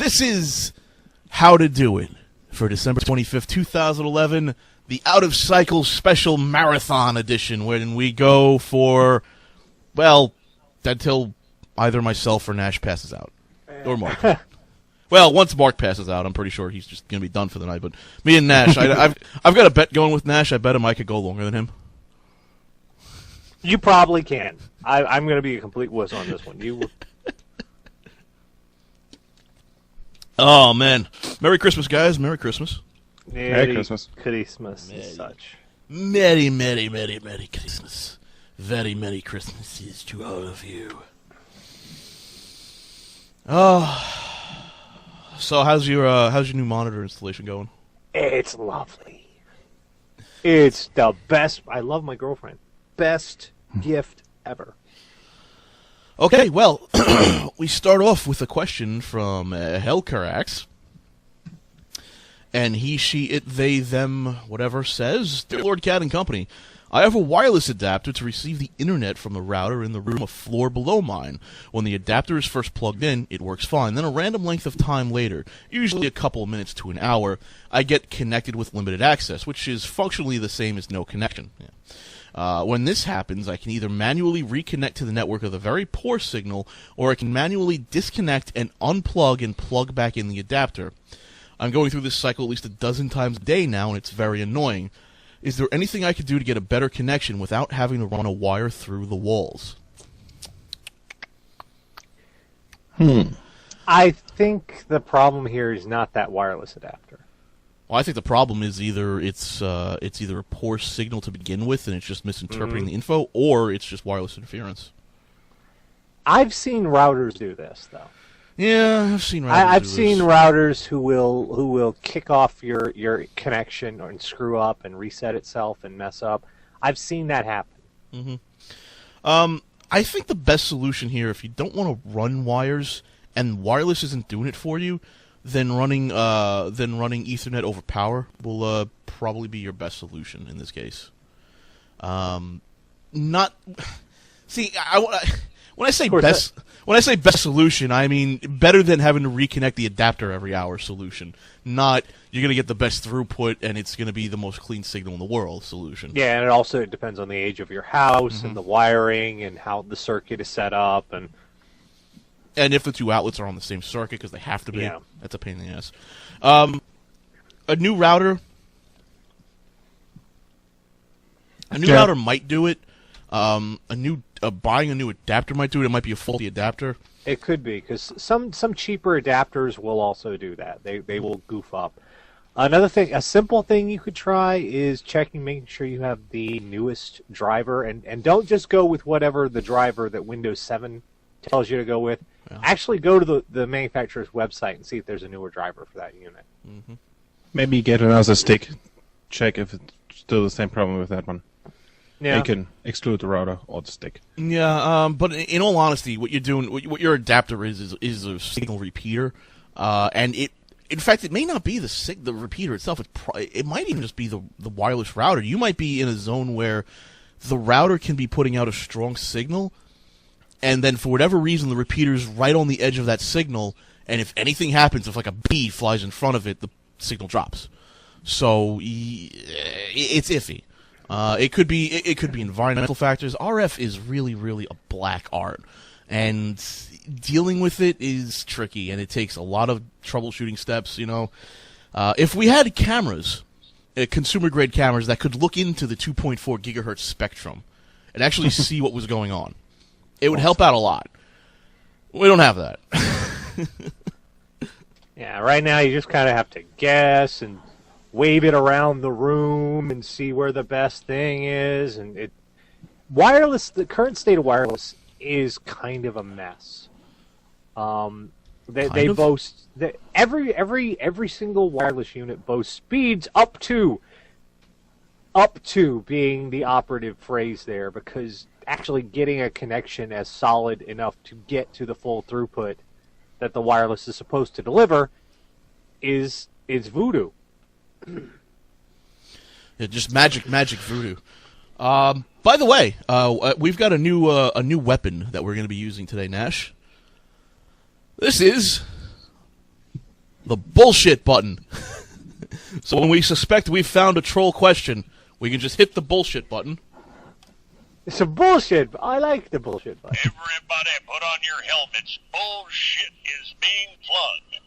This is How to Do It for December 25th, 2011, the Out of Cycle Special Marathon Edition, when we go for, well, until either myself or Nash passes out. Or Mark. Well, once Mark passes out, I'm pretty sure he's just going to be done for the night. But me and Nash, I've got a bet going with Nash. I bet him I could go longer than him. You probably can. I'm going to be a complete wuss on this one. You. Oh, man. Merry Christmas, guys. Merry Christmas. Merry Christmas. Christmas and such. Merry Christmas. Very Merry Christmases to all of you. Oh, so how's your new monitor installation going? It's lovely. It's the best. I love my girlfriend. Best gift ever. Okay, well, we start off with a question from Hellcarax. And he, she, it, they, them, whatever says, Dear Lord Cat and Company, I have a wireless adapter to receive the internet from the router in the room a floor below mine. When the adapter is first plugged in, it works fine. Then a random length of time later, usually a couple of minutes to an hour, I get connected with limited access, which is functionally the same as no connection. Yeah. When this happens, I can either manually reconnect to the network with a very poor signal, or I can manually disconnect and unplug and plug back in the adapter. I'm going through this cycle at least a dozen times a day now, and it's very annoying. Is there anything I could do to get a better connection without having to run a wire through the walls? I think the problem here is not that wireless adapter. Well, I think the problem is either it's either a poor signal to begin with, and it's just misinterpreting the info, or it's just wireless interference. I've seen routers do this, though. Yeah, I've seen routers. I've seen routers who will kick off your connection and screw up and reset itself and mess up. I've seen that happen. I think the best solution here, if you don't want to run wires and wireless isn't doing it for you, then running Ethernet over power will probably be your best solution in this case. When I say best solution, I mean better than having to reconnect the adapter every hour solution. Not you're going to get the best throughput and it's going to be the most clean signal in the world solution. Yeah, and it also depends on the age of your house and the wiring and how the circuit is set up and if the two outlets are on the same circuit because they have to be. Yeah. That's a pain in the ass. A new router. Router might do it. Buying a new adapter might do it. It might be a faulty adapter. It could be, because some cheaper adapters will also do that. They will goof up. Another thing, a simple thing you could try is making sure you have the newest driver, and don't just go with whatever the driver that Windows 7 tells you to go with. Yeah. Actually go to the manufacturer's website and see if there's a newer driver for that unit. Mm-hmm. Maybe get another stick. Check if it's still the same problem with that one. Yeah. You can exclude the router or the stick. Yeah, but in all honesty, what you're doing, what your adapter is a signal repeater, and in fact, it may not be the repeater itself. It might even just be the wireless router. You might be in a zone where the router can be putting out a strong signal, and then for whatever reason, the repeater's right on the edge of that signal, and if anything happens, if like a bee flies in front of it, the signal drops. So it's iffy. It could be environmental factors. RF is really, really a black art, and dealing with it is tricky, and it takes a lot of troubleshooting steps. If we had cameras, consumer-grade cameras that could look into the 2.4 gigahertz spectrum and actually see what was going on, it would help out a lot. We don't have that. Yeah, right now you just kind of have to guess and wave it around the room and see where the best thing is. And the current state of wireless is kind of a mess. They boast that every single wireless unit boasts speeds up to being the operative phrase there, because actually getting a connection as solid enough to get to the full throughput that the wireless is supposed to deliver is voodoo. Yeah, just magic voodoo. By the way, we've got a new weapon that we're going to be using today, Nash. This is the bullshit button. So when we suspect we've found a troll question, we can just hit the bullshit button. It's a bullshit. I like the bullshit button. Everybody put on your helmets. Bullshit is being plugged.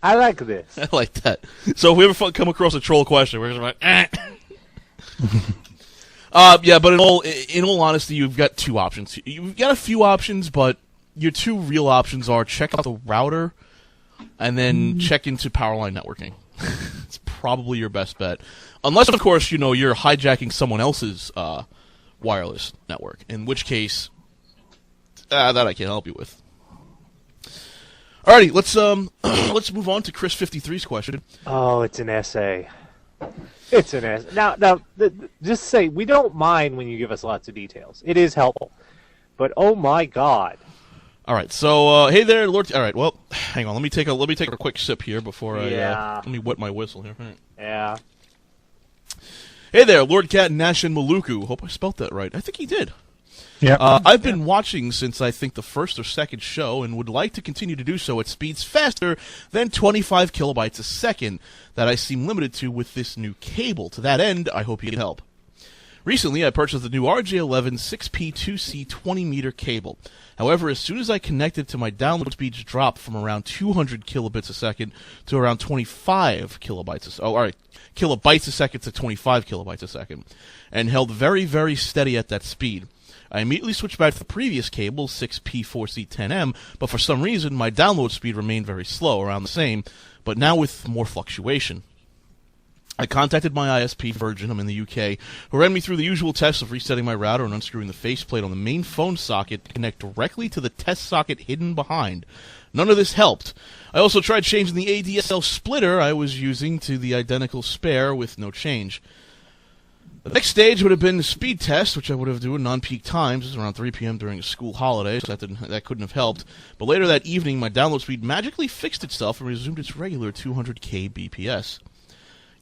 I like this. I like that. So if we ever come across a troll question, we're just like, yeah, but in all honesty, you've got two options. You've got a few options, but your two real options are check out the router and then check into Powerline networking. It's probably your best bet. Unless, of course, you're hijacking someone else's wireless network, in which case, that I can't help you with. Alrighty, let's move on to Chris 53's question. Oh, it's an essay. It's an essay. Now, just say we don't mind when you give us lots of details. It is helpful, but oh my God. All right, so hey there, Lord. All right, well, hang on. Let me take a quick sip here before let me wet my whistle here. Right. Yeah. Hey there, Lord Cat and Nash and Maluku. Hope I spelt that right. I think he did. Yeah. I've been watching since I think the first or second show and would like to continue to do so at speeds faster than 25 kilobytes a second that I seem limited to with this new cable. To that end, I hope you can help. Recently, I purchased the new RJ11 6P2C 20-meter cable. However, as soon as I connected to my download speeds dropped from around 200 kilobits a second to around 25 kilobytes kilobytes a second to 25 kilobytes a second, and held very, very steady at that speed. I immediately switched back to the previous cable, 6P4C10M, but for some reason, my download speed remained very slow, around the same, but now with more fluctuation. I contacted my ISP, Virgin, I'm in the UK, who ran me through the usual tests of resetting my router and unscrewing the faceplate on the main phone socket to connect directly to the test socket hidden behind. None of this helped. I also tried changing the ADSL splitter I was using to the identical spare with no change. The next stage would have been the speed test, which I would have done non-peak times. It was around 3 p.m. during a school holiday, so that couldn't have helped. But later that evening, my download speed magically fixed itself and resumed its regular 200k bps.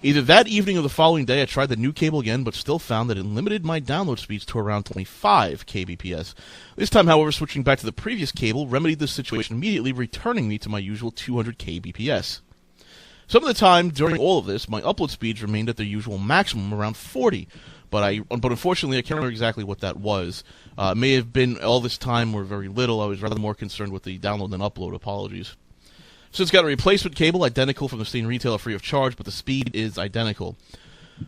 Either that evening or the following day, I tried the new cable again, but still found that it limited my download speeds to around 25 kbps. This time, however, switching back to the previous cable remedied the situation immediately, returning me to my usual 200 kbps. Some of the time during all of this, my upload speeds remained at their usual maximum, around 40, but unfortunately I can't remember exactly what that was. It may have been all this time or very little. I was rather more concerned with the download than upload. Apologies. Since got a replacement cable identical from the same retailer free of charge, but the speed is identical.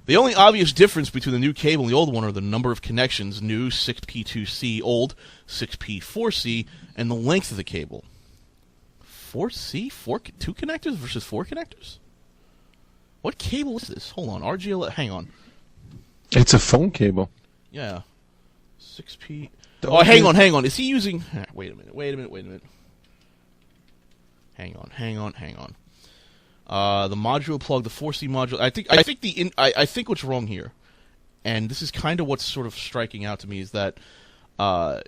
The only obvious difference between the new cable and the old one are the number of connections, new 6P2C, old 6P4C, and the length of the cable. 4C? 2 connectors versus 4 connectors? What cable is this? Hold on, RGL, hang on. It's a phone cable. Yeah. 6P... Oh, hang on. Is he using... Wait a minute. Hang on. The module plug, the 4C module... I think what's wrong here, and this is kind of what's sort of striking out to me, is that Okay.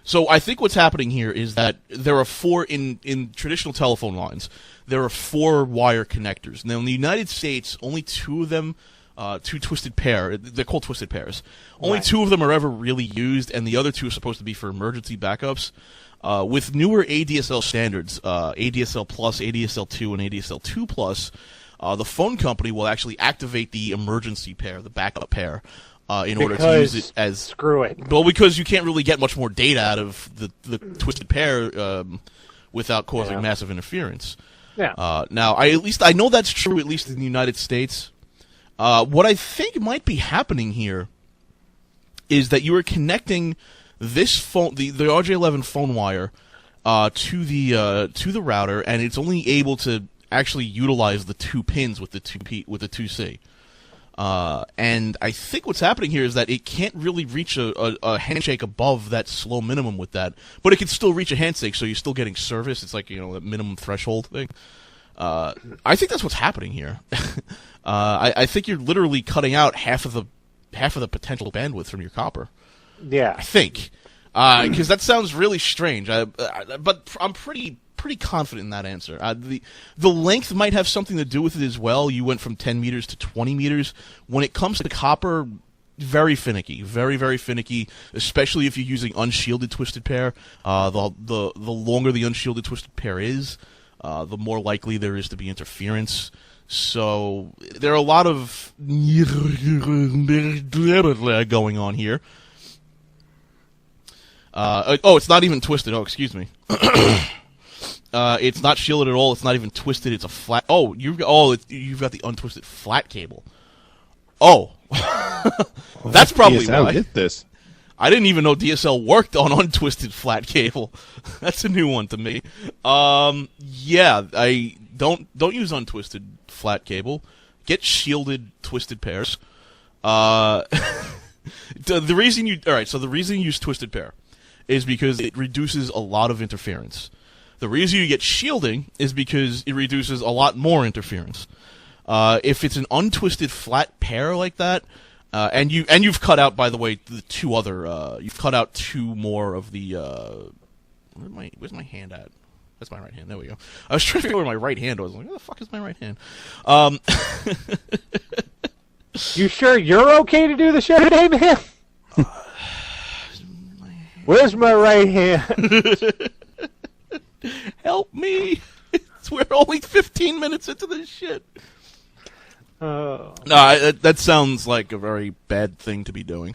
So I think what's happening here is that there are 4 in traditional telephone lines. There are 4 wire connectors. Now in the United States, only 2 of them, 2 twisted pair. They're called twisted pairs. Only 2 of them are ever really used, and the other 2 are supposed to be for emergency backups. With newer ADSL standards, ADSL Plus, ADSL 2, and ADSL 2 Plus, the phone company will actually activate the emergency pair, the backup pair. In order to use it as... Screw it. Well, because you can't really get much more data out of the twisted pair without causing massive interference. Yeah. Now, I know that's true, at least in the United States. What I think might be happening here is that you are connecting this phone, the RJ11 phone wire, to the router, and it's only able to actually utilize the 2 pins with the 2C. And I think what's happening here is that it can't really reach a handshake above that slow minimum with that, but it can still reach a handshake, so you're still getting service. It's like, that minimum threshold thing. I think that's what's happening here. I think you're literally cutting out half of the potential bandwidth from your copper. Yeah. I think. Because that sounds really strange. But I'm pretty confident in that answer. The length might have something to do with it as well. You went from 10 meters to 20 meters. When it comes to copper, very finicky, very, very finicky, especially if you're using unshielded twisted pair. The longer the unshielded twisted pair is, the more likely there is to be interference. So there are a lot of going on here. It's not even twisted. Oh, excuse me. It's not shielded at all. It's not even twisted. It's a flat. You've got the untwisted flat cable. Oh, that's probably DSL why. did this. I didn't even know DSL worked on untwisted flat cable. That's a new one to me. Yeah, I don't use untwisted flat cable. Get shielded twisted pairs. The reason you use twisted pair is because it reduces a lot of interference. The reason you get shielding is because it reduces a lot more interference. If it's an untwisted flat pair like that, and you've cut out, by the way, the two other, you've cut out two more of the, where's my hand at? That's my right hand. There we go. I was trying to figure out where my right hand was. I was like, where the fuck is my right hand? You sure you're okay to do the show today, man? Where's my right hand? Help me! We're only 15 minutes into this shit. No, that sounds like a very bad thing to be doing.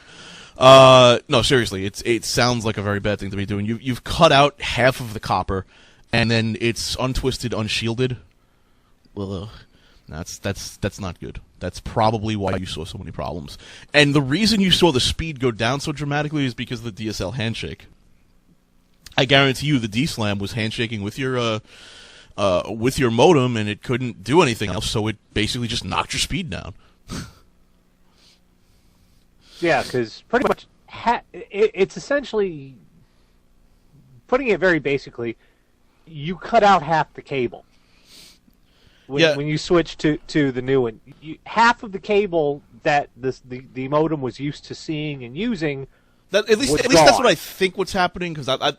No, seriously, it sounds like a very bad thing to be doing. You've cut out half of the copper, and then it's untwisted, unshielded. Well, that's not good. That's probably why you saw so many problems. And the reason you saw the speed go down so dramatically is because of the DSL handshake. I guarantee you the DSLAM was handshaking with your modem, and it couldn't do anything else, so it basically just knocked your speed down. Yeah, because pretty much it's essentially, putting it very basically, you cut out half the cable. When you switch to the new one, half of the cable that the modem was used to seeing and using. At least that's what I think what's happening, because I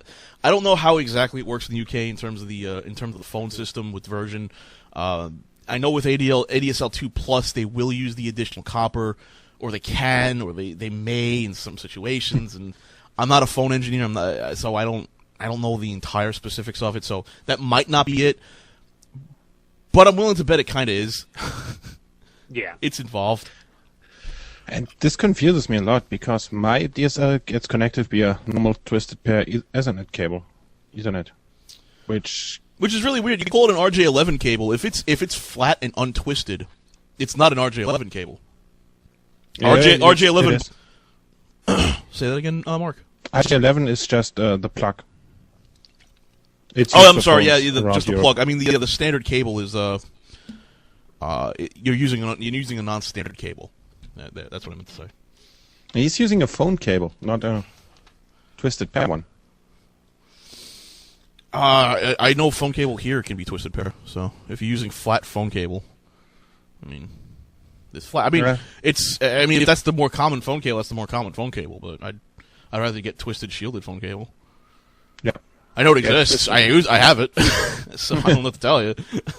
don't know how exactly it works in the UK in terms of the phone system with version. I know with ADSL 2 Plus they will use the additional copper, or they can, or they may in some situations. And I'm not a phone engineer, so I don't know the entire specifics of it. So that might not be it, but I'm willing to bet it kind of is. Yeah, it's involved. And this confuses me a lot, because my DSL gets connected via normal twisted pair Ethernet, which is really weird. You can call it an RJ11 cable. If it's flat and untwisted, it's not an RJ11 cable. Yeah, RJ11. it is. Say that again, Mark. RJ11 is just the plug. I'm sorry. Yeah, just the plug. I mean, the standard cable is you're using a non-standard cable. That's what I meant to say. He's using a phone cable, not a twisted pair one. I know phone cable here can be twisted pair. So if you're using flat phone cable, I mean, it's flat. I mean, if that's the more common phone cable, that's the more common phone cable. But I'd rather get twisted shielded phone cable. Yeah. I know it exists. I have it, so I don't know what to tell you.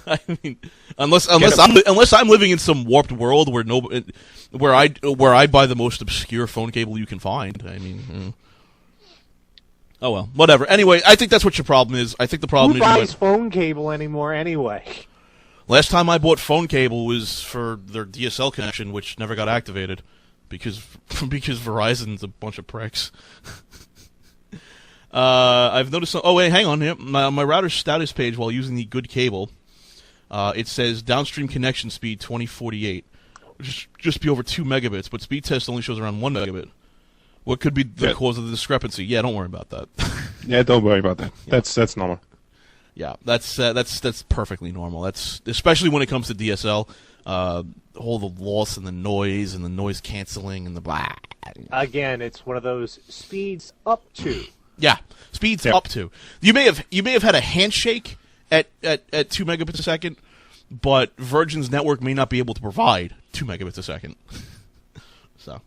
I mean, unless I'm living in some warped world where I buy the most obscure phone cable you can find. I mean, oh well, whatever. Anyway, I think that's what your problem is. I think the problem is who buys phone cable anymore anyway. Last time I bought phone cable was for their DSL connection, which never got activated because Verizon's a bunch of pricks. I've noticed. Oh wait, hang on. Here, my router's status page while using the good cable, it says downstream connection speed 2048, which is just be over 2 megabits, but speed test only shows around 1 megabit. What could be the cause of the discrepancy? Yeah, don't worry about that. Yeah, don't worry about that. That's normal. Yeah, that's perfectly normal. That's especially when it comes to DSL. All the loss and the noise canceling and the blah. Again, it's one of those speeds up to. Yeah, speeds up to. You may have had a handshake at 2 megabits a second, but Virgin's network may not be able to provide 2 megabits a second. So.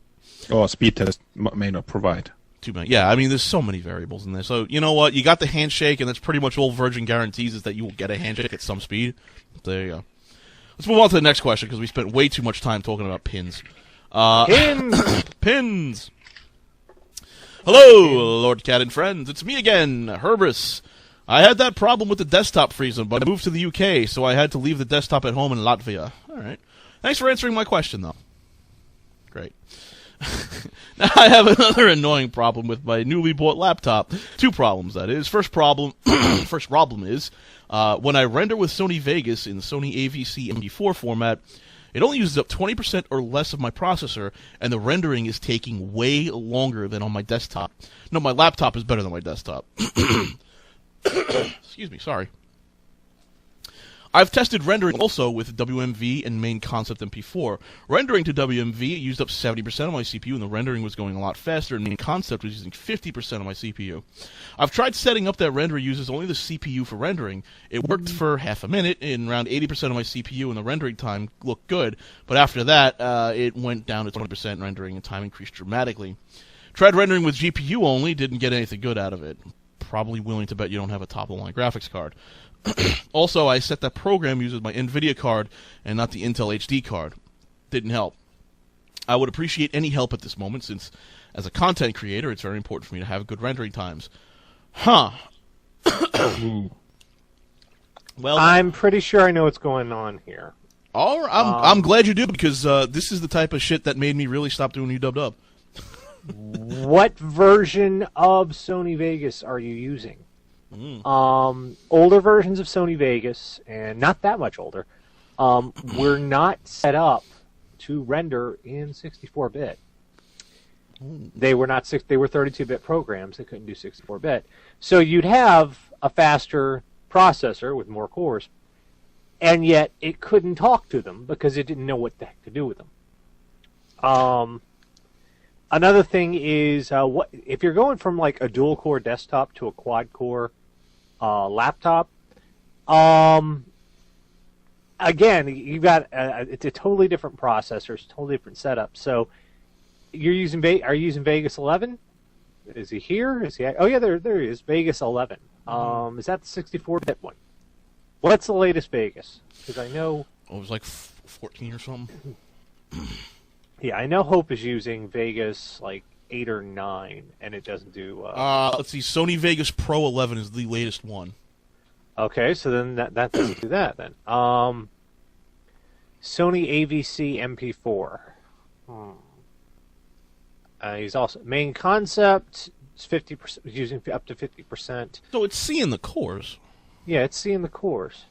Or speed test may not provide. Yeah, I mean, there's so many variables in there. So, you know what? You got the handshake, and that's pretty much all Virgin guarantees is that you will get a handshake at some speed. There you go. Let's move on to the next question, because we spent way too much time talking about pins. Pins! Pins! Hello, Lord Cat and friends. It's me again, Herbrus. I had that problem with the desktop freezing, but I moved to the UK, so I had to leave the desktop at home in Latvia. All right. Thanks for answering my question, though. Great. Now I have another annoying problem with my newly bought laptop. Two problems, that is. First problem is, when I render with Sony Vegas in Sony AVC MP4 format, it only uses up 20% or less of my processor, and the rendering is taking way longer than on my desktop. No, my laptop is better than my desktop. Excuse me, sorry. I've tested rendering also with WMV and main concept MP4. Rendering to WMV used up 70% of my CPU, and the rendering was going a lot faster, and main concept was using 50% of my CPU. I've tried setting up that render uses only the CPU for rendering. It worked for half a minute, and around 80% of my CPU, and the rendering time looked good, but after that, it went down to 20% rendering, and time increased dramatically. Tried rendering with GPU only, didn't get anything good out of it. Probably willing to bet you don't have a top-of-the-line graphics card. Also, I set that program uses my NVIDIA card and not the Intel HD card. Didn't help. I would appreciate any help at this moment, since as a content creator, it's very important for me to have good rendering times. Huh. Well, I'm pretty sure I know what's going on here. all right, I'm glad you do, because this is the type of shit that made me really stop doing UW. What version of Sony Vegas are you using? Older versions of Sony Vegas, and not that much older, were not set up to render in 64-bit. They were not they were 32-bit programs. They couldn't do 64-bit. So you'd have a faster processor with more cores, and yet it couldn't talk to them because it didn't know what the heck to do with them. Another thing is, what if you're going from like a dual-core desktop to a quad-core laptop? Again, you've got it's a totally different processor, it's a totally different setup. So, you're using are you using Vegas 11? Is he here? Is he? Oh yeah, there he is. Vegas 11. Is that the 64-bit one? What's the latest Vegas? Because I know. Oh, it was like 14 or something. Yeah, I know Hope is using Vegas like 8 or 9, and it doesn't do. Let's see. Sony Vegas Pro 11 is the latest one. Okay, so then that doesn't do that then. Sony AVC MP4. He's also main concept is 50%, using up to 50%. So it's seeing the cores. Yeah, it's seeing the cores.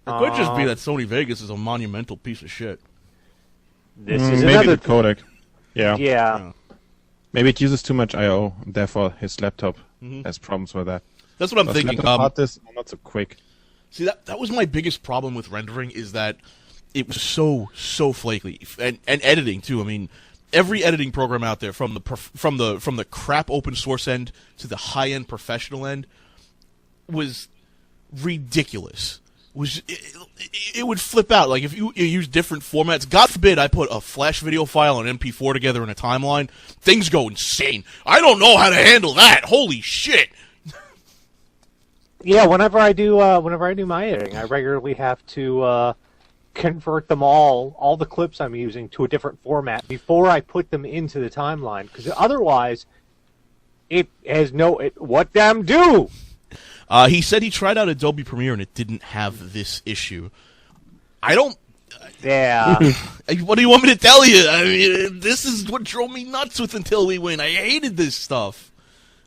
It could just be that Sony Vegas is a monumental piece of shit. This is maybe another the codec. Yeah. Yeah. Maybe it uses too much I/O, and therefore his laptop has problems with that. That's what I'm Those thinking. laptop hard disks are not so quick. See, that was my biggest problem with rendering, is that it was so flaky, and editing too. I mean, every editing program out there, from the crap open source end to the high end professional end, was ridiculous. It would flip out. Like, if you use different formats, God forbid I put a Flash video file and MP4 together in a timeline, things go insane. I don't know how to handle that. Holy shit. Yeah, whenever I do my editing, I regularly have to convert them all the clips I'm using to a different format before I put them into the timeline, because otherwise it has what damn do? He said he tried out Adobe Premiere and it didn't have this issue. I don't... Yeah. What do you want me to tell you? I mean, this is what drove me nuts with Until We Win. I hated this stuff.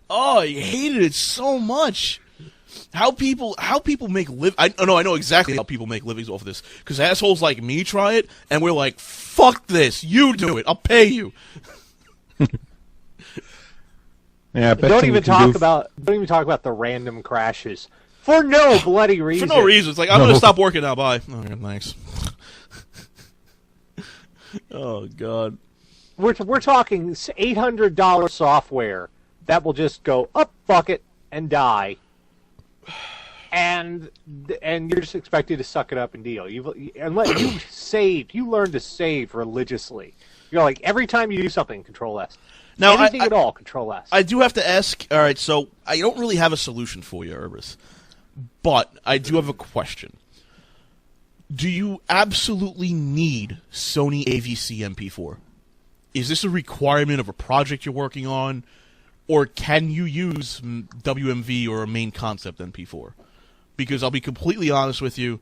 Oh, I hated it so much. How people make I know exactly how people make livings off of this. Because assholes like me try it, and we're like, fuck this, you do it, I'll pay you. Yeah, Don't even talk about the random crashes for no bloody reason. For no reason. It's like, I'm going to stop working now, bye. Okay, thanks. Oh, God. We're talking $800 software that will just go up, fuck it, and die. And you're just expected to suck it up and deal. Unless you learn to save religiously. You're like, every time you do something, Control S. Now, anything at all, Control S. I do have to ask. All right, so I don't really have a solution for you, Herbrus, but I do have a question. Do you absolutely need Sony AVC MP4? Is this a requirement of a project you're working on? Or can you use WMV or a main concept MP4? Because I'll be completely honest with you,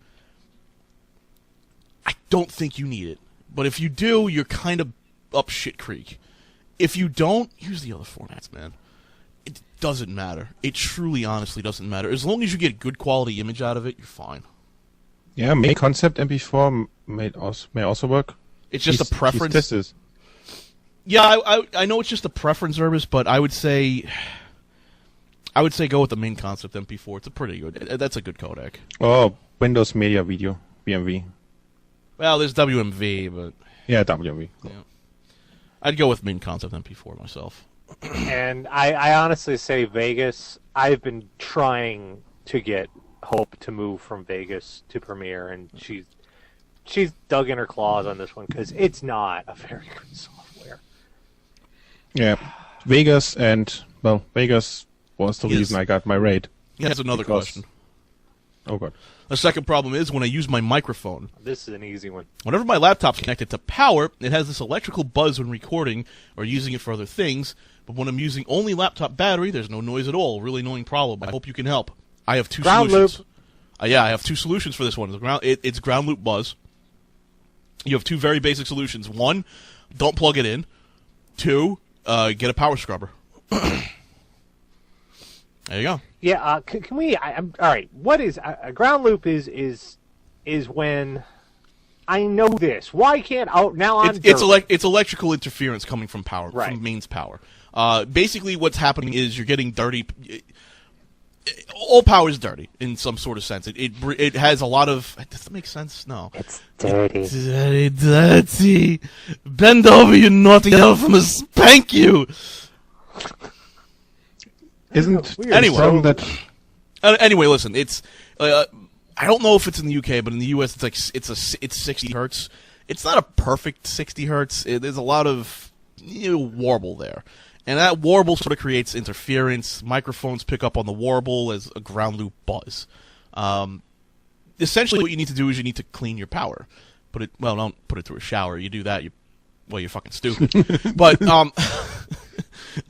I don't think you need it. But if you do, you're kind of up shit creek. If you don't, use the other formats, man. It doesn't matter. It truly, honestly doesn't matter. As long as you get a good quality image out of it, you're fine. Yeah, main concept MP4 may also work. It's just a preference. This is. Yeah, I know it's just a preference, Urbis, but I would say go with the main concept MP4. It's a pretty good. That's a good codec. Oh, Windows Media Video, WMV. Well, there's WMV, but Yeah, WMV. yeah. I'd go with main concept MP4 myself. And I honestly say Vegas. I've been trying to get Hope to move from Vegas to Premiere, and she's dug in her claws on this one because it's not a very good software. Yeah, Vegas Vegas was the Yes. reason I got my raid. That's another Because- question. Oh god. The second problem is when I use my microphone. This is an easy one. Whenever my laptop's connected to power, it has this electrical buzz when recording or using it for other things. But when I'm using only laptop battery, there's no noise at all. Really annoying problem. I hope you can help. I have two Ground solutions. loop. Yeah, I have two solutions for this one. It's ground loop buzz. You have two very basic solutions. One, don't plug it in. Two, get a power scrubber. There you go. Yeah, can we? I'm all right. What is a ground loop? Is when I know this. Why can't now I'm It's electrical interference coming from power, Right. from mains power. Basically, what's happening is you're getting dirty. All power is dirty in some sort of sense. It has a lot of. Does that make sense? No. It's dirty. It's very dirty. Bend over, you naughty elf, I'm gonna spank you. Isn't Weird. Anyway. from that? Anyway, listen. It's. I don't know if it's in the UK, but in the US, it's 60 hertz. It's not a perfect 60 hertz. There's a lot of warble there. And that warble sort of creates interference. Microphones pick up on the warble as a ground loop buzz. Essentially, what you need to do is you need to clean your power. Don't put it through a shower. You do that, you're fucking stupid. But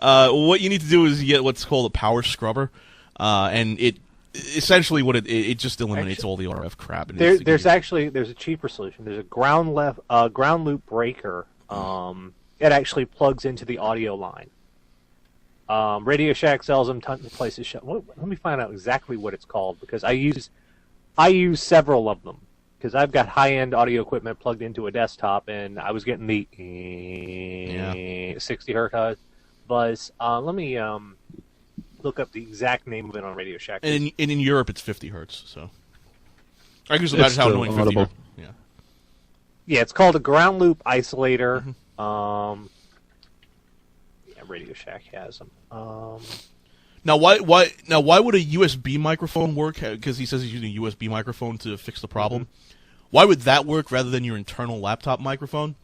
what you need to do is you get what's called a power scrubber, and it essentially it just eliminates all the RF crap. And There's a cheaper solution. There's a ground loop breaker. It actually plugs into the audio line. Radio Shack sells them. Tons of places. Let me find out exactly what it's called because I use several of them because I've got high-end audio equipment plugged into a desktop, and I was getting the 60 hertz buzz. Let me look up the exact name of it on Radio Shack. and in Europe it's 50 hertz. So I can just imagine how still annoying 50 audible. hertz. Yeah. Yeah, it's called a ground loop isolator. Radio Shack has them. Now, why would a USB microphone work? Because he says he's using a USB microphone to fix the problem. Why would that work rather than your internal laptop microphone?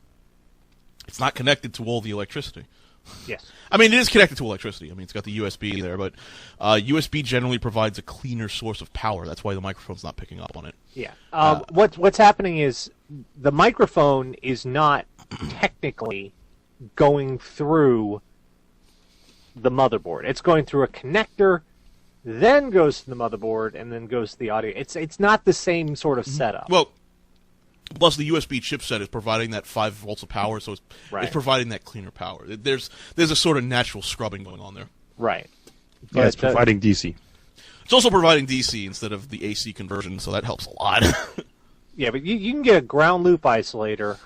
It's not connected to all the electricity. Yes. I mean, it is connected to electricity. I mean, it's got the USB there, but USB generally provides a cleaner source of power. That's why the microphone's not picking up on it. Yeah. What's happening is the microphone is not technically going through the motherboard. It's going through a connector, then goes to the motherboard, and then goes to the audio. It's not the same sort of setup. Well, plus the USB chipset is providing that 5 volts of power, so it's Right. providing that cleaner power. There's a sort of natural scrubbing going on there. Right. Yeah, it's But, providing DC. It's also providing DC instead of the AC conversion, so that helps a lot. Yeah, but you can get a ground loop isolator.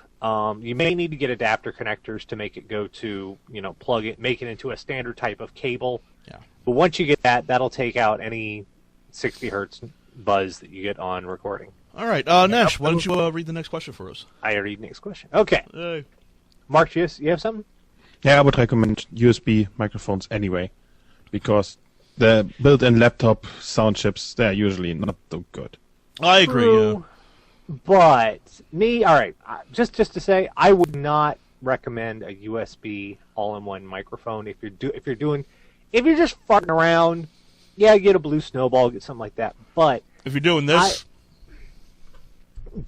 You may need to get adapter connectors to make it go to, plug it, make it into a standard type of cable. Yeah. But once you get that, that'll take out any 60 hertz buzz that you get on recording. All right, Nash, why don't you read the next question for us? I read next question. Okay. Hey. Mark, you have something? Yeah, I would recommend USB microphones anyway, because the built-in laptop sound chips, they're usually not so good. I agree. Yeah. True. But all right, just to say, I would not recommend a USB all-in-one microphone if you're just farting around. Yeah, get a Blue Snowball, get something like that. But If you're doing this,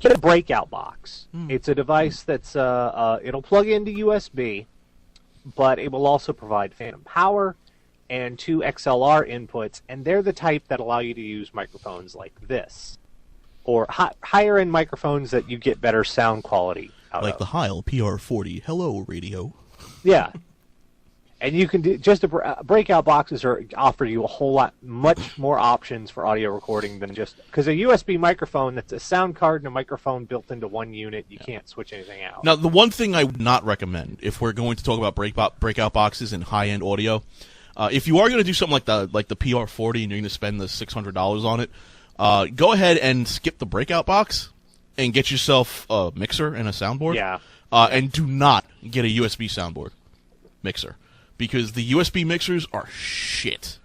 get a breakout box. It's a device that's it'll plug into USB, but it will also provide phantom power and 2 XLR inputs, and they're the type that allow you to use microphones like this, or higher end microphones that you get better sound quality out Like of. the Heil PR40 Hello Radio. Yeah. And you can do just breakout boxes offer you a whole lot, much more options for audio recording than just because a USB microphone that's a sound card and a microphone built into one unit, you can't switch anything out. Now, the one thing I would not recommend if we're going to talk about breakout boxes and high end audio, if you are going to do something like the PR40 and you're going to spend the $600 on it, go ahead and skip the breakout box and get yourself a mixer and a soundboard. Yeah. And do not get a USB soundboard mixer. Because the USB mixers are shit.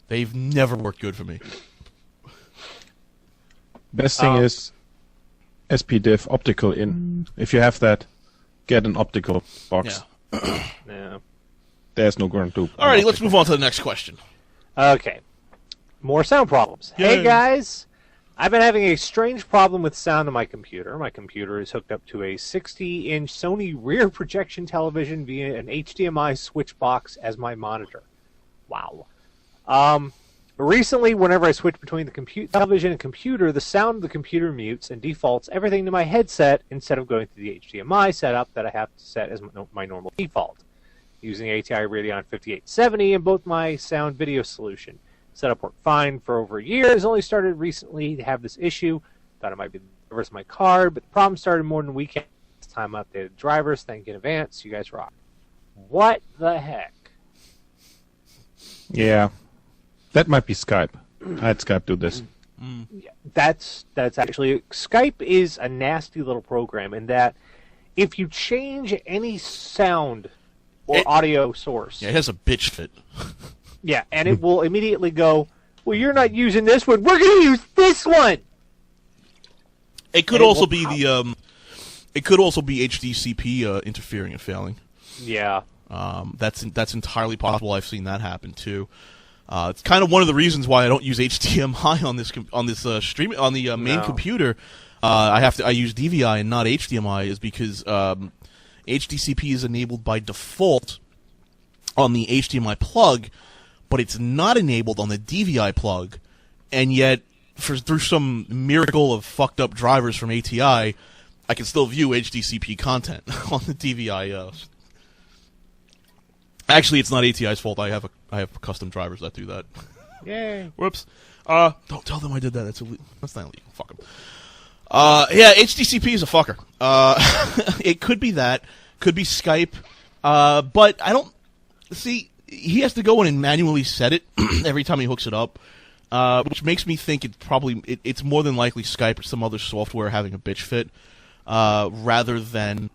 They've never worked good for me. Best thing is SPDIF optical in. If you have that, get an optical box. Yeah. Yeah. There's no current loop. Alrighty, let's move on to the next question. Okay. More sound problems. Yay. Hey guys, I've been having a strange problem with sound on my computer. My computer is hooked up to a 60-inch Sony rear projection television via an HDMI switch box as my monitor. Wow. Recently, whenever I switch between the television and computer, the sound of the computer mutes and defaults everything to my headset instead of going through the HDMI setup that I have to set as my normal default. Using ATI Radeon 5870 in both my sound video solution. Setup worked fine for over a year. It's only started recently to have this issue. Thought it might be the reverse of my card, but the problem started more than a weekend. This time I updated drivers. Thank you in advance. You guys rock. What the heck? Yeah. That might be Skype. I had Skype do this. That's actually Skype is a nasty little program in that if you change any sound or audio source, Yeah, it has a bitch fit. yeah, and it will immediately go, well, you're not using this one. We're going to use this one. It could And it also will be pop. it could also be HDCP interfering and failing. Yeah. That's entirely possible. I've seen that happen too. It's kind of one of the reasons why I don't use HDMI on this stream on the main No. computer. I use DVI and not HDMI is because HDCP is enabled by default on the HDMI plug, but it's not enabled on the DVI plug, and yet through some miracle of fucked up drivers from ATI, I can still view HDCP content on the DVI. Actually, it's not ATI's fault. I have custom drivers that do that. Yay. Whoops. Don't tell them I did that. That's not illegal. Fuck them. Yeah, HDCP is a fucker. It could be that. Could be Skype. But I don't... See, he has to go in and manually set it every time he hooks it up, which makes me think it's more than likely Skype or some other software having a bitch fit, rather than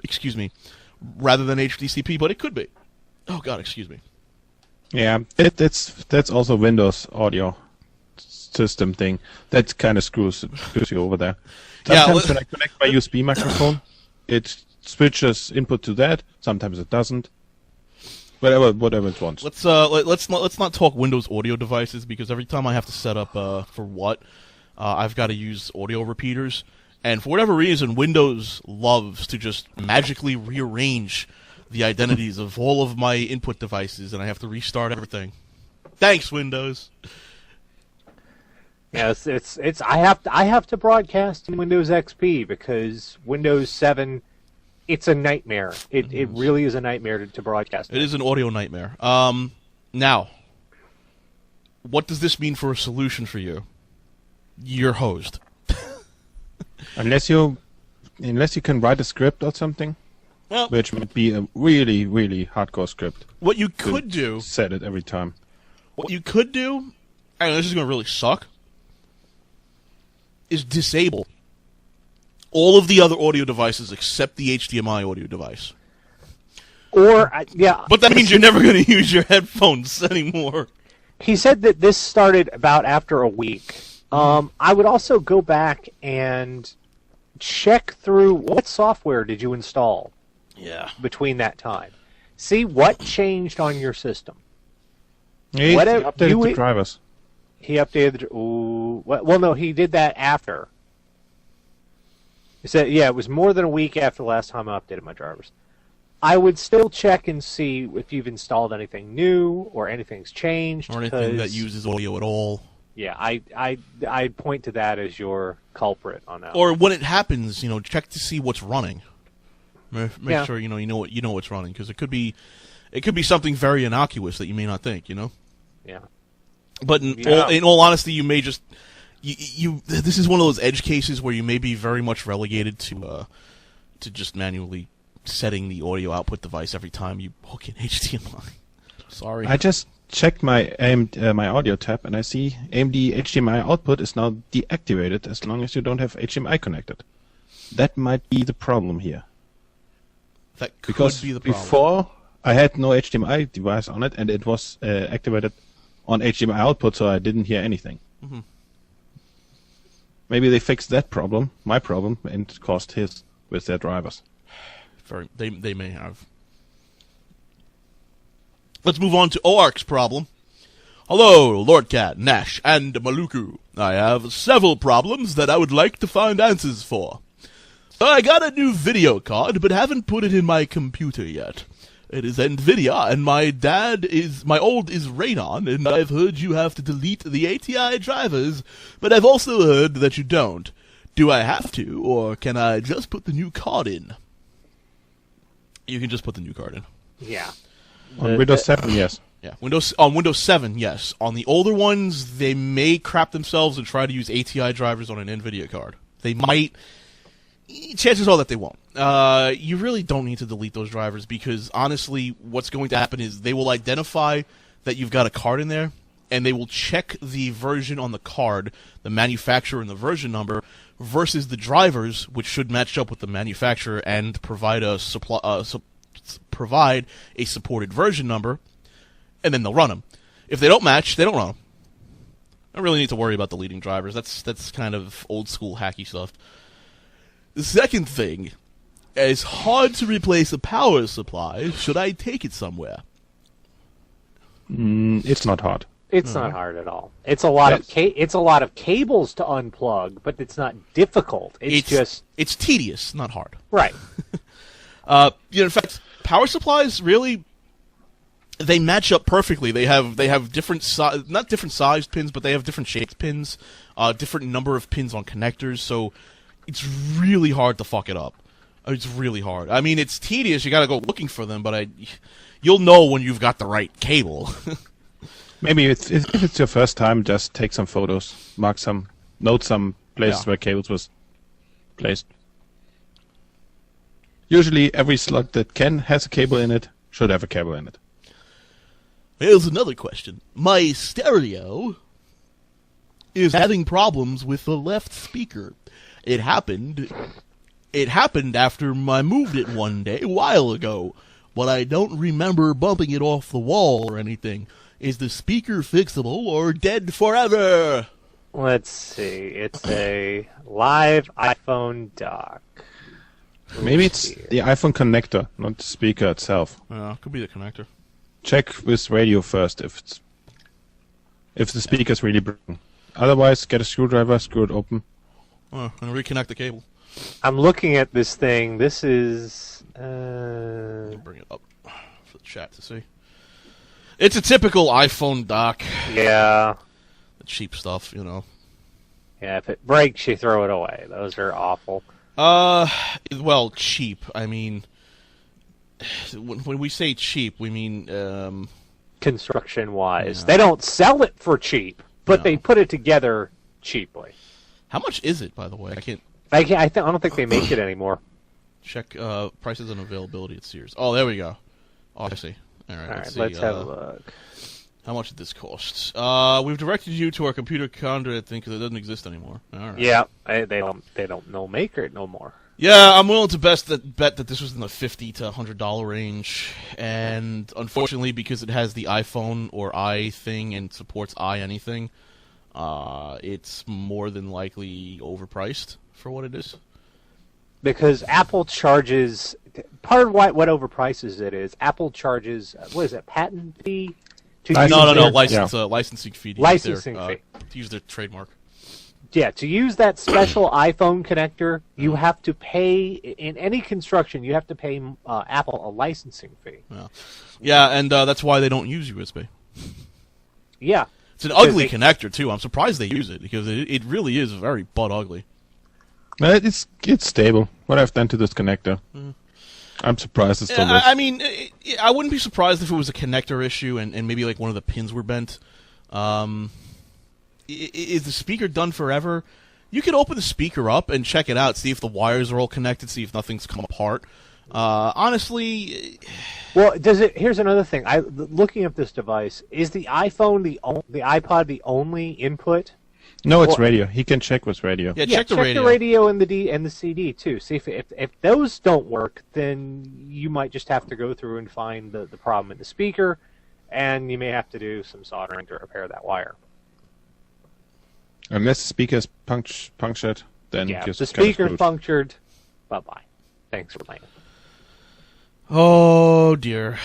HDCP, but it could be. Oh god, excuse me. Yeah, that's also Windows audio system thing. That kind of screws you over there. Yeah, Sometimes when I connect my USB microphone, it switches input to that. Sometimes it doesn't. Whatever it wants. Let's not talk Windows audio devices, because every time I have to set up I've got to use audio repeaters, and for whatever reason, Windows loves to just magically rearrange the identities of all of my input devices, and I have to restart everything. Thanks, Windows. Yeah, it's I have to broadcast in Windows XP because Windows 7, it's a nightmare. It really is a nightmare to broadcast. It is an audio nightmare. Now, what does this mean for a solution for you? Your host. Unless you can write a script or something, Well, which might be a really, really hardcore script. what you could do, Set it every time. and this is going to really suck, is disable all of the other audio devices except the HDMI audio device. Or yeah, But that means you're never going to use your headphones anymore. he said that this started about after a week. I would also go back and check through what software did you install Yeah. between that time. See what changed on your system. He What updated you- the drivers. He updated. Well, no, he did that after. So, yeah, it was more than a week after the last time I updated my drivers. I would still check and see if you've installed anything new or anything's changed. Or anything that 'cause, uses audio at all. Yeah, I point to that as your culprit on that. Or when it happens, check to see what's running. Make Yeah. sure you know what's running, because it could be something very innocuous that you may not think. Yeah. But Yeah. in all honesty, you may just you. This is one of those edge cases where you may be very much relegated to just manually setting the audio output device every time you hook in HDMI. Sorry. I just checked my my audio tab, and I see AMD HDMI output is now deactivated as long as you don't have HDMI connected. That might be the problem here. That could Because be the problem. before I had no HDMI device on it, and it was activated on HDMI output, so I didn't hear anything. Mm-hmm. Maybe they fixed that problem, my problem, and caused his with their drivers. They may have. Let's move on to OARC's problem. Hello, Lord Cat, Nash, and Maluku. I have several problems that I would like to find answers for. I got a new video card, but haven't put it in my computer yet. It is NVIDIA, and my old is Radeon, and I've heard you have to delete the ATI drivers, but I've also heard that you don't. Do I have to, or can I just put the new card in? You can just put the new card in. Yeah. On Windows 7, yes. Yeah, on Windows 7, yes. On the older ones, they may crap themselves and try to use ATI drivers on an NVIDIA card. They might. Chances are that they won't. You really don't need to delete those drivers, because honestly, what's going to happen is they will identify that you've got a card in there, and they will check the version on the card, the manufacturer and the version number, versus the drivers, which should match up with the manufacturer and provide a supported version number, and then they'll run them. If they don't match, they don't run them. I don't really need to worry about deleting drivers. That's kind of old school hacky stuff. The second thing, it's hard to replace a power supply. Should I take it somewhere? It's not hard. It's not hard at all. It's a lot of it's a lot of cables to unplug, but it's not difficult. It's tedious, not hard. right. In fact, power supplies really, they match up perfectly. They have different not different sized pins, but they have different shaped pins, different number of pins on connectors. So it's really hard to fuck it up. It's really hard. I mean, it's tedious. You got to go looking for them, but you'll know when you've got the right cable. Maybe if it's your first time, just take some photos, note some places where cables was placed. Usually every slot that has a cable in it should have a cable in it. Here's another question. My stereo is having problems with the left speaker. It happened after I moved it one day a while ago, but I don't remember bumping it off the wall or anything. Is the speaker fixable or dead forever? Let's see. It's a live iPhone dock. Maybe it's the iPhone connector, not the speaker itself. Could be the connector. Check with radio first if the speaker's really broken. Otherwise, get a screwdriver, screw it open. And reconnect the cable. I'm looking at this thing. This is Bring it up for the chat to see. It's a typical iPhone dock. yeah. The cheap stuff, Yeah, if it breaks, you throw it away. Those are awful. Well, cheap. I mean, when we say cheap, we mean Construction-wise. Yeah. They don't sell it for cheap, but No. they put it together cheaply. how much is it, by the way? I can't I don't think they make it anymore. check prices and availability at Sears. Oh, there we go. Oh, I see. All right, All right, see. let's have a look. How much did this cost? We've directed you to our computer conduit thing because it doesn't exist anymore. All right. Yeah, they don't no make it no more. Yeah, I'm willing to bet that this was in the $50 to $100 range, and unfortunately, because it has the iPhone or i thing and supports anything, it's more than likely overpriced for what it is. Because Apple charges part of what overprices it is. Apple charges what is it, patent fee? To License use No, their- licensing fee. To Licensing use fee. to use their trademark. Yeah, to use that special iPhone connector, you have to pay, in any construction, you have to pay Apple a licensing fee. Yeah, and that's why they don't use USB. Yeah. It's an ugly connector, too. I'm surprised they use it, because it really is very butt ugly. It's stable. What I've done to this connector, I'm surprised it still works. I mean, I wouldn't be surprised if it was a connector issue and maybe like one of the pins were bent. Is the speaker done forever? You could open the speaker up and check it out, see if the wires are all connected, see if nothing's come apart. Honestly, well, does it? Here's another thing. Looking at this device, is the iPhone the iPod the only input? No, it's radio. He can check with radio. yeah, check the radio. the radio and the CD too. See if those don't work, then you might just have to go through and find the problem in the speaker, and you may have to do some soldering to repair that wire. Unless the speaker is punctured, then Yeah, just the speaker screwed. punctured. Bye bye. Thanks for playing. Oh dear.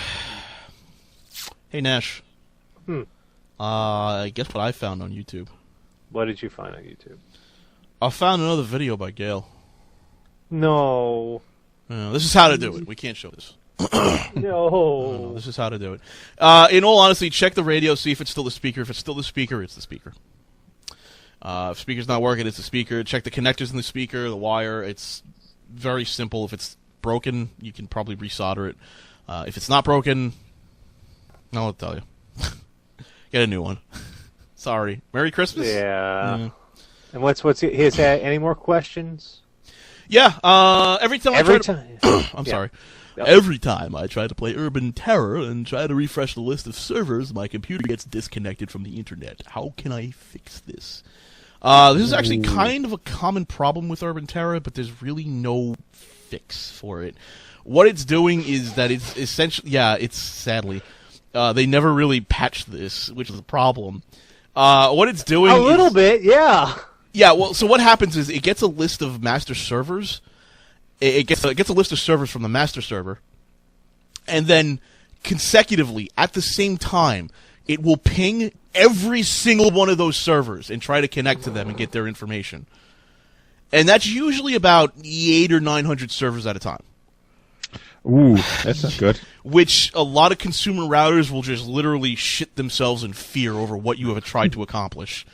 Hey Nash. Hmm. Guess what I found on YouTube? What did you find on YouTube? I found another video by Gail. No. This is how to do it. We can't show this. No. This is how to do it. In all honesty, check the radio, see if it's still the speaker. If it's still the speaker, it's the speaker. If speaker's not working, it's the speaker. Check the connectors in the speaker, the wire. It's very simple. If it's broken, you can probably resolder it. If it's not broken, I'll tell you. Get a new one. Sorry. Merry Christmas? Yeah. And what's his any more questions? Yeah. Every time I'm Yeah. sorry. Yep. Every time I try to play Urban Terror and try to refresh the list of servers, my computer gets disconnected from the internet. How can I fix this? This is actually kind of a common problem with Urban Terror, but there's really no fix for it. What it's doing is that it's essentially, it's sadly, they never really patched this, which is a problem. What it's doing A little bit, yeah. Yeah, well, so what happens is it gets a list of master servers. It gets a list of servers from the master server, and then consecutively, at the same time, it will ping every single one of those servers and try to connect to them and get their information. And that's usually about 800 or 900 servers at a time. Ooh, that's not good. Which a lot of consumer routers will just literally shit themselves in fear over what you have tried to accomplish.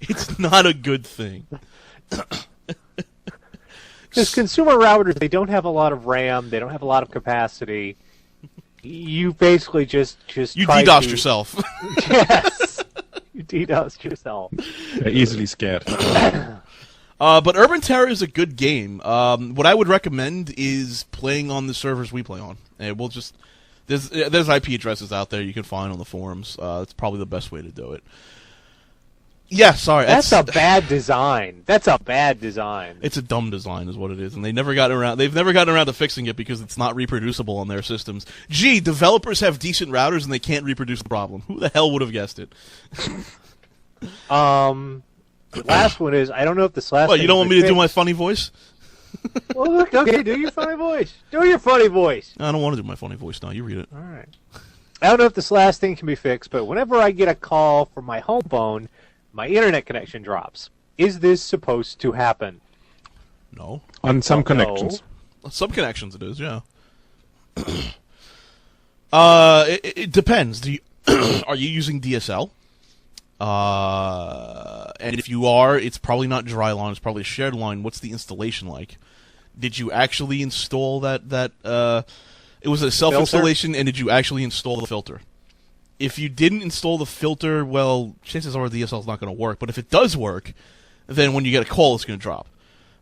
It's not a good thing. Because consumer routers, they don't have a lot of RAM, they don't have a lot of capacity. You basically just You try DDoSed to- yourself. Yes, you DDoSed yourself. They're easily scared. But Urban Terror is a good game. What I would recommend is playing on the servers we play on. And we'll just there's IP addresses out there you can find on the forums. It's probably the best way to do it. Yeah, sorry. That's a bad design. That's a bad design. It's a dumb design, is what it is, and they've never gotten around to fixing it because it's not reproducible on their systems. Gee, developers have decent routers and they can't reproduce the problem. Who the hell would have guessed it? The last one is, I don't know if this last. What, you don't want me to do fixed. my funny voice? Well, look, okay, do your funny voice. Do your funny voice. I don't want to do my funny voice now. You read it. All right. I don't know if this last thing can be fixed, but whenever I get a call from my home phone, my internet connection drops. Is this supposed to happen? No. On some No. connections. Some connections it is, yeah. It depends. Are you using DSL? And if you are, it's probably not dry line. It's probably a shared line. What's the installation like? Did you actually install that? It was a self-installation, and did you actually install the filter? If you didn't install the filter, well, chances are the DSL is not going to work. But if it does work, then when you get a call, it's going to drop.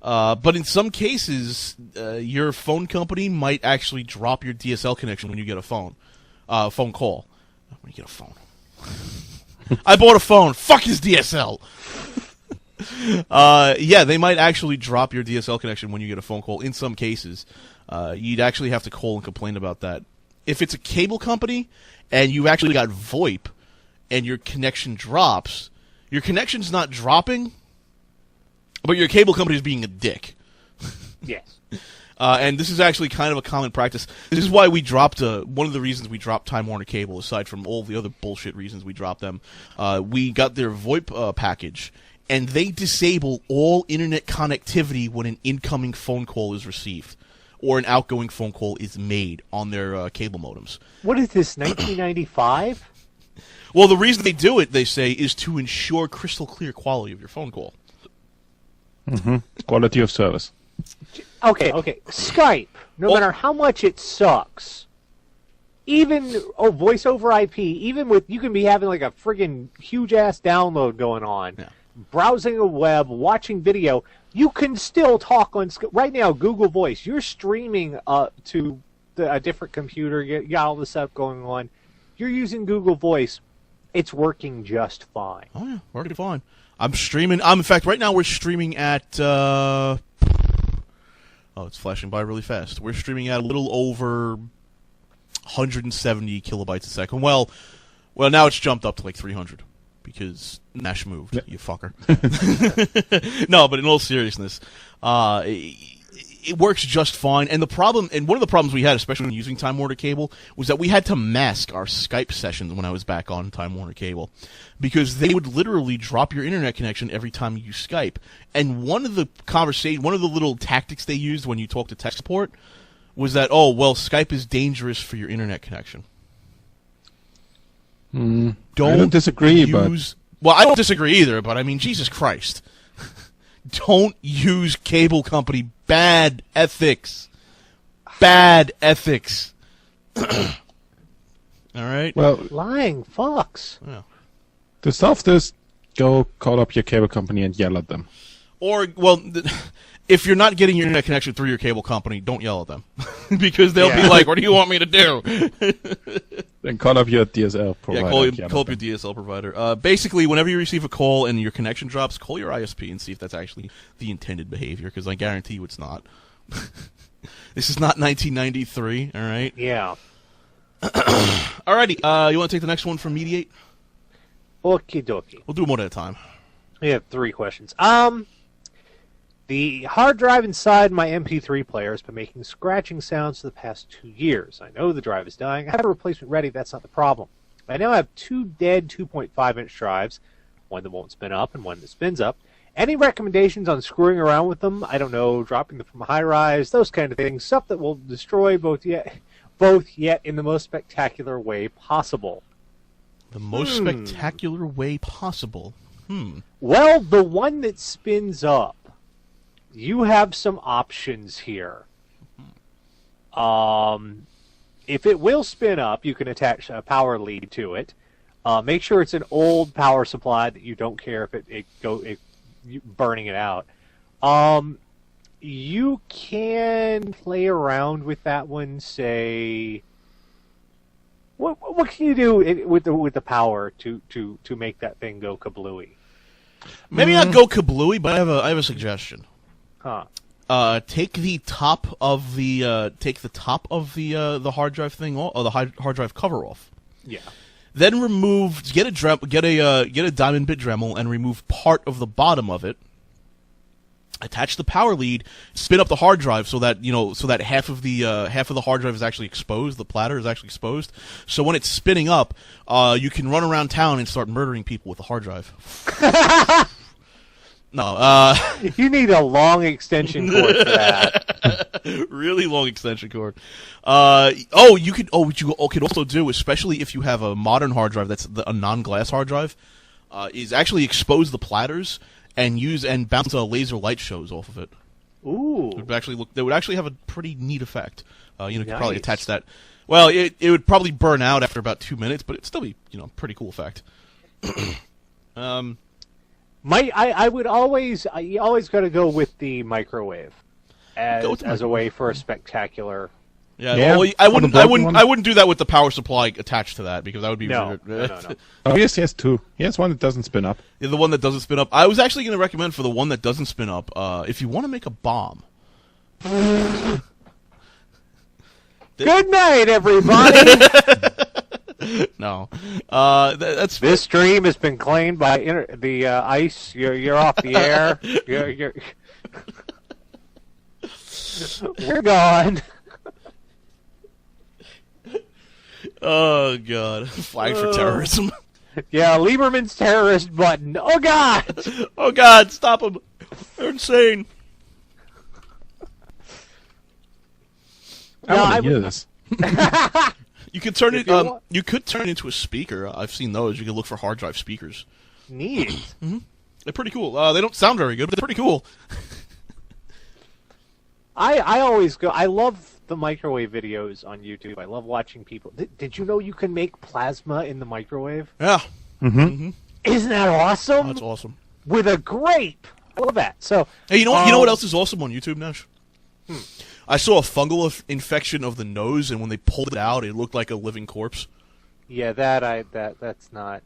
But in some cases, your phone company might actually drop your DSL connection when you get a phone call. When you get a phone. I bought a phone. Fuck his DSL. Yeah, they might actually drop your DSL connection when you get a phone call. In some cases, you'd actually have to call and complain about that. If it's a cable company and you've actually got VoIP and your connection drops, your connection's not dropping, but your cable company is being a dick. Yes. And this is actually kind of a common practice. This is why we dropped, one of the reasons we dropped Time Warner Cable, aside from all the other bullshit reasons we dropped them. We got their VoIP package, and they disable all internet connectivity when an incoming phone call is received or an outgoing phone call is made on their cable modems. What is this, 1995? Well, the reason they do it, they say, is to ensure crystal clear quality of your phone call. Quality of service. Okay. Skype, no matter how much it sucks, even voice over IP, even with, you can be having like a friggin' huge ass download going on, browsing a web, watching video, you can still talk on Skype. Right now, Google Voice, you're streaming to a different computer, you got all this stuff going on, you're using Google Voice, it's working just fine. Oh, yeah, working fine. I'm streaming. In fact, right now we're streaming at... oh, it's flashing by really fast. We're streaming at a little over 170 kilobytes a second. Well, now it's jumped up to like 300 because Nash moved, you fucker. No, but in all seriousness, it works just fine. And one of the problems we had, especially when using Time Warner Cable, was that we had to mask our Skype sessions when I was back on Time Warner Cable, because they would literally drop your internet connection every time you Skype. And one of the little tactics they used when you talk to tech support was that, Skype is dangerous for your internet connection. I don't disagree, but... Well, I don't disagree either, but I mean, Jesus Christ. Don't use cable company. Bad ethics. Bad ethics. All right? Well, Lying fucks. Yeah. to solve this, go call up your cable company and yell at them. Or, if you're not getting your internet connection through your cable company, don't yell at them. Because they'll be like, what do you want me to do? Then call up your DSL provider. Call up your DSL provider. Basically, whenever you receive a call and your connection drops, call your ISP and see if that's actually the intended behavior, because I guarantee you it's not. This is not 1993, all right? Yeah. Alrighty, you want to take the next one from Mediate? Okie dokie. We'll do them one at a time. We have 3 questions. The hard drive inside my MP3 player has been making scratching sounds for the past 2 years. I know the drive is dying. I have a replacement ready. That's not the problem. I now have 2 dead 2.5-inch drives, one that won't spin up and one that spins up. Any recommendations on screwing around with them? I don't know, dropping them from a high-rise, those kind of things. Stuff that will destroy both yet in the most spectacular way possible. The most spectacular way possible. Well, the one that spins up, you have some options here. If it will spin up, you can attach a power lead to it. Make sure it's an old power supply that you don't care if you burning it out. You can play around with that one. Say, what can you do with the power to make that thing go kablooey? Maybe not go kablooey, but I have a suggestion. Huh. Take the top of the hard drive thing off, or the hard drive cover off. Yeah. Then get a diamond bit Dremel and remove part of the bottom of it. Attach the power lead, spin up the hard drive so that half of the hard drive is actually exposed, the platter is actually exposed. So when it's spinning up, you can run around town and start murdering people with the hard drive. No, you need a long extension cord for that. Really long extension cord. What you could also do, especially if you have a modern hard drive that's a non-glass hard drive, is actually expose the platters and bounce laser light shows off of it. Ooh. They would actually have a pretty neat effect. You could probably Nice. attach that. Well, it would probably burn out after about 2 minutes, but it'd still be, pretty cool effect. I would always, you always got to go with the microwave as a way for a spectacular. Yeah. Well, I wouldn't do that with the power supply attached to that, because that would be No. Oh, yes, he has 2. He has one that doesn't spin up. Yeah, the one that doesn't spin up. I was actually going to recommend for the one that doesn't spin up, if you want to make a bomb. Good night, everybody. No, that's This stream has been claimed by the ice. You're off the air. You're we're gone. Oh god, flag for terrorism. Yeah, Lieberman's terrorist button. Oh God! Oh God, stop them! They're insane. I No, want I to hear would- this. You could turn it. you want- You could turn it into a speaker. I've seen those. You can look for hard drive speakers. Neat. They're pretty cool. They don't sound very good, but they're pretty cool. I always go. I love the microwave videos on YouTube. I love watching people. Did you know you can make plasma in the microwave? Yeah, Isn't that awesome? that's awesome. With a grape. I love that. So, Hey, you know what else is awesome on YouTube, Nash? I saw a fungal infection of the nose, and when they pulled it out, it looked like a living corpse. yeah, that's not.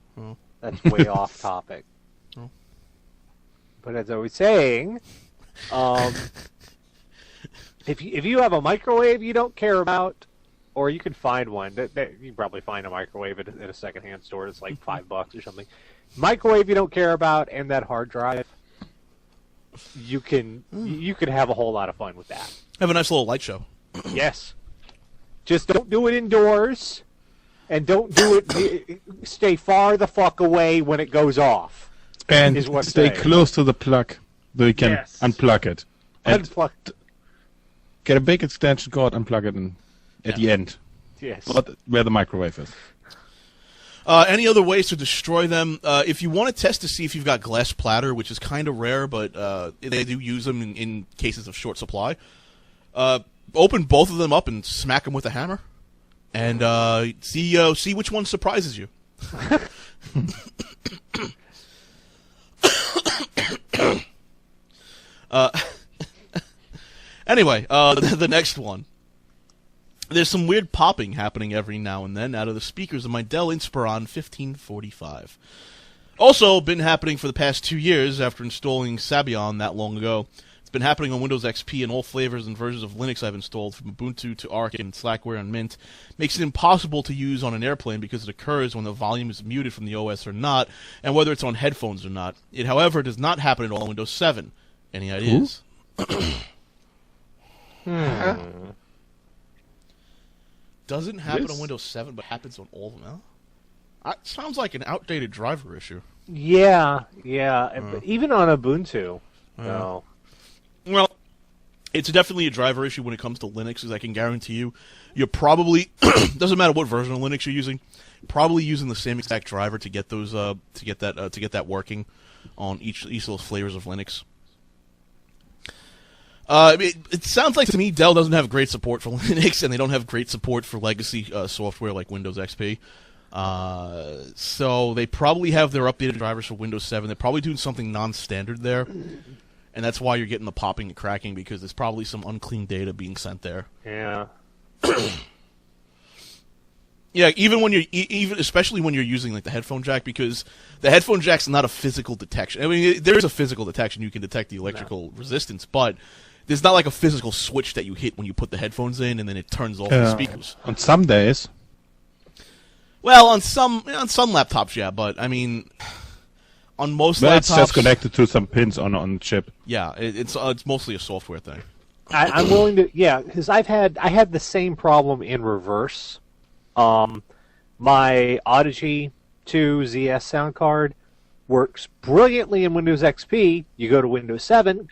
That's way off topic. Oh. But as I was saying, if you have a microwave you don't care about, or you can find one, you can probably find a microwave at a secondhand store. It's like $5 or something. Microwave you don't care about, and that hard drive, you can have a whole lot of fun with that. Have a nice little light show. Yes. Just don't do it indoors, and don't do it. Stay far the fuck away when it goes off. And Is what stay they- close to the plug so you can Yes. unplug it. And Unplug. get a big extension cord, unplug it at the end. Yes. Not where the microwave is. Any other ways to destroy them? If you want to test to see if you've got glass platter, which is kind of rare, but they do use them in cases of short supply, open both of them up and smack them with a hammer, and see which one surprises you. Anyway, the next one. There's some weird popping happening every now and then out of the speakers of my Dell Inspiron 1545. Also been happening for the past 2 years after installing Sabian that long ago. It's been happening on Windows XP and all flavors and versions of Linux I've installed, from Ubuntu to Arch and Slackware and Mint. Makes it impossible to use on an airplane because it occurs when the volume is muted from the OS or not, and whether it's on headphones or not. It, however, does not happen at all on Windows 7. Any ideas? Doesn't happen Yes. on Windows 7, but happens on all of them. Huh? Sounds like an outdated driver issue. Yeah. But even on Ubuntu. No. Well, it's definitely a driver issue when it comes to Linux, as I can guarantee you. You're probably doesn't matter what version of Linux you're using, probably using the same exact driver to get those to get that working on each of those flavors of Linux. It sounds like to me Dell doesn't have great support for Linux, and they don't have great support for legacy software like Windows XP. So they probably have their updated drivers for Windows 7. They're probably doing something non-standard there, and that's why you're getting the popping and cracking, because there's probably some unclean data being sent there. Yeah. Yeah, even when especially when you're using like the headphone jack, because the headphone jack's not a physical detection. I mean, there is a physical detection; you can detect the electrical resistance, but there's not like a physical switch that you hit when you put the headphones in and then it turns off the speakers. On some days. Well, on some laptops, yeah, but I mean, on most Well, laptops, it's just connected to some pins on the chip. Yeah, it's mostly a software thing. I'm willing to, because I had the same problem in reverse. My Audigy 2 ZS sound card works brilliantly in Windows XP. You go to Windows 7,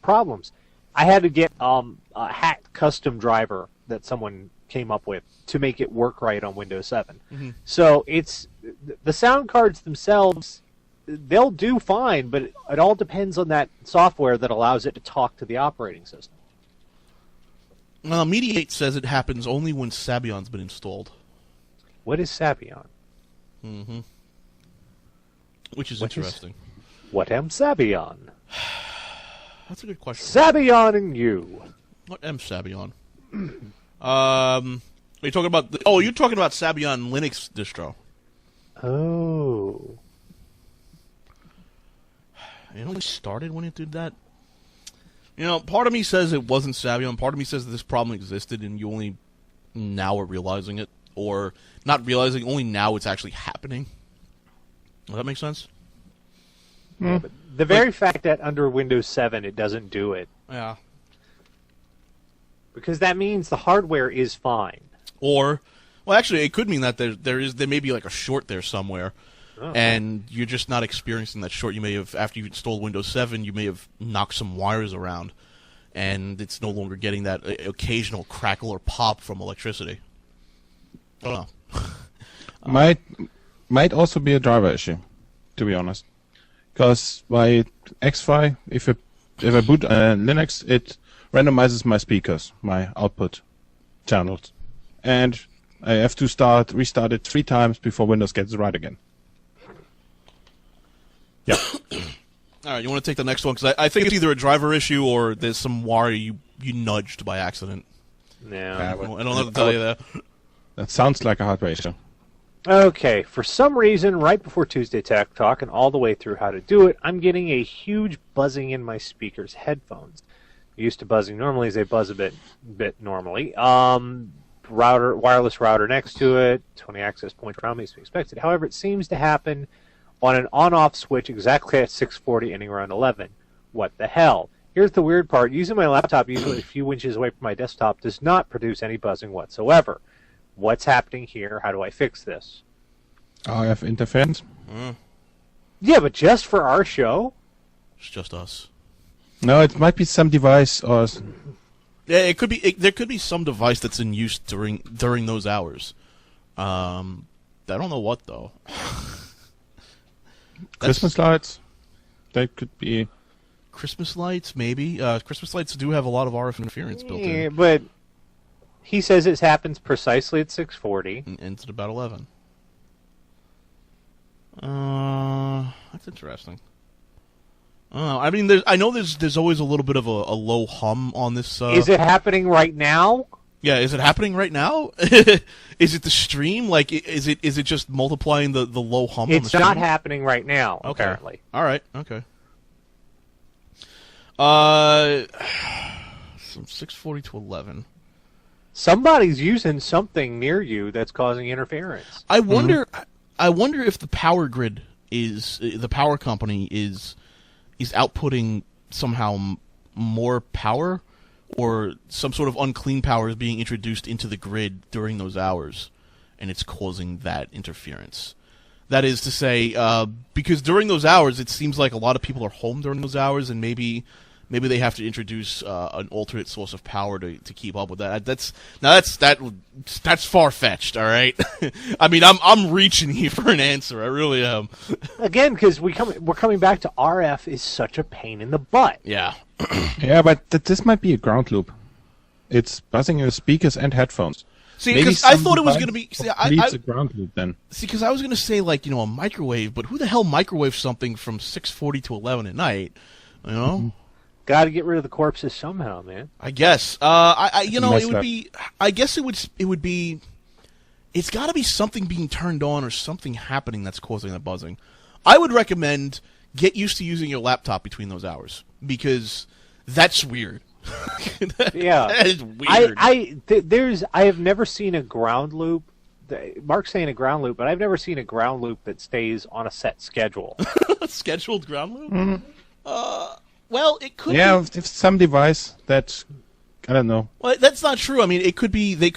problems. I had to get a hacked custom driver that someone came up with to make it work right on Windows 7. Mm-hmm. So it's the sound cards themselves. They'll do fine, but it all depends on that software that allows it to talk to the operating system. Mediate says it happens only when Sabian's been installed. What is Sabian? Mm-hmm. Which is What is- interesting. What am Sabian? That's a good question. Sabian and you. What am Sabian? Are you talking about? You're talking about Sabian Linux distro. Oh. It only started when it did that. You know, part of me says it wasn't Sabian. Part of me says that this problem existed and you only now are realizing it, or not realizing. Only now it's actually happening. Does that make sense? Yeah, but the very fact that under Windows 7 it doesn't do it, Yeah. because that means the hardware is fine. Or Well, actually, it could mean that there may be like a short there somewhere, and you're just not experiencing that short. You may have, after you installed Windows 7, you may have knocked some wires around, and it's no longer getting that occasional crackle or pop from electricity. I don't know. Might also be a driver issue, to be honest, because my XFi, if I boot Linux, it randomizes my speakers, my output channels, and I have to restart it 3 times before Windows gets it right again. Yeah. All right, you want to take the next one? Because I think it's either a driver issue or there's some wire you nudged by accident. No. I don't know what to tell you that. That sounds like a hardware issue. Okay, for some reason, right before Tuesday Tech Talk and all the way through how to do it, I'm getting a huge buzzing in my speakers headphones. Used to buzzing normally as they buzz a bit normally. Wireless router next to it, 20 access points around me as we expected. However, it seems to happen on an on-off switch exactly at 640 ending around 11. What the hell? Here's the weird part. Using my laptop, usually a few inches away from my desktop, does not produce any buzzing whatsoever. What's happening here? How do I fix this? RF interference? Yeah, but just for our show? It's just us. No, it might be some device or... Yeah, it could be. There could be some device that's in use during those hours. I don't know what though. Christmas lights? They could be... Christmas lights, maybe. Christmas lights do have a lot of RF interference built Yeah, in. but he says it happens precisely at 640. And ends at about 11. That's interesting. I mean, I know there's always a little bit of a low hum on this. Is it happening right now? Yeah, is it happening right now? Is it the stream? Like, is it just multiplying the low hum? On the It's stream? not happening right now, Okay. apparently. All right. Okay. From 640 to 11. Somebody's using something near you that's causing interference. I wonder. I wonder if the power grid the power company is outputting somehow more power, or some sort of unclean power is being introduced into the grid during those hours, and it's causing that interference. That is to say, because during those hours, it seems like a lot of people are home during those hours, and maybe they have to introduce an alternate source of power to keep up with that. That's far fetched. All right, I mean, I'm reaching here for an answer. I really am. Again, because we're coming back to RF is such a pain in the butt. Yeah. Yeah, but this might be a ground loop. It's buzzing your speakers and headphones. See, Maybe because I some thought it was device going to be. See, completes a ground loop then. because I was going to say like a microwave, but who the hell microwaves something from 6:40 to 11 at night? You know. Got to get rid of the corpses somehow, man. I guess. It Messed would up. be. I guess it would be. It's got to be something being turned on or something happening that's causing that buzzing. I would recommend get used to using your laptop between those hours, because that's weird. Yeah. That is weird. I have never seen a ground loop. Mark's saying a ground loop, but I've never seen a ground loop that stays on a set schedule. Scheduled ground loop. Well, it could. Yeah, Be. if some device that, I don't know. Well, that's not true. I mean, it could be. It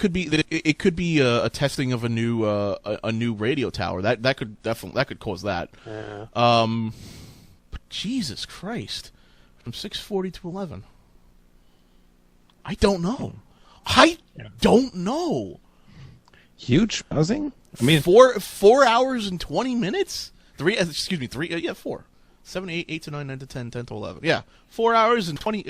could be a testing of a new radio tower. That could definitely cause that. Yeah. But Jesus Christ, from 6:40 to 11. I don't know. I don't know. Huge buzzing? I mean, 4 hours and 20 minutes. 3. Excuse me. 3. Yeah, 4. 7, 8, 8 to 9, 9 to 10, 10 to 11. Yeah, 4 hours and 20.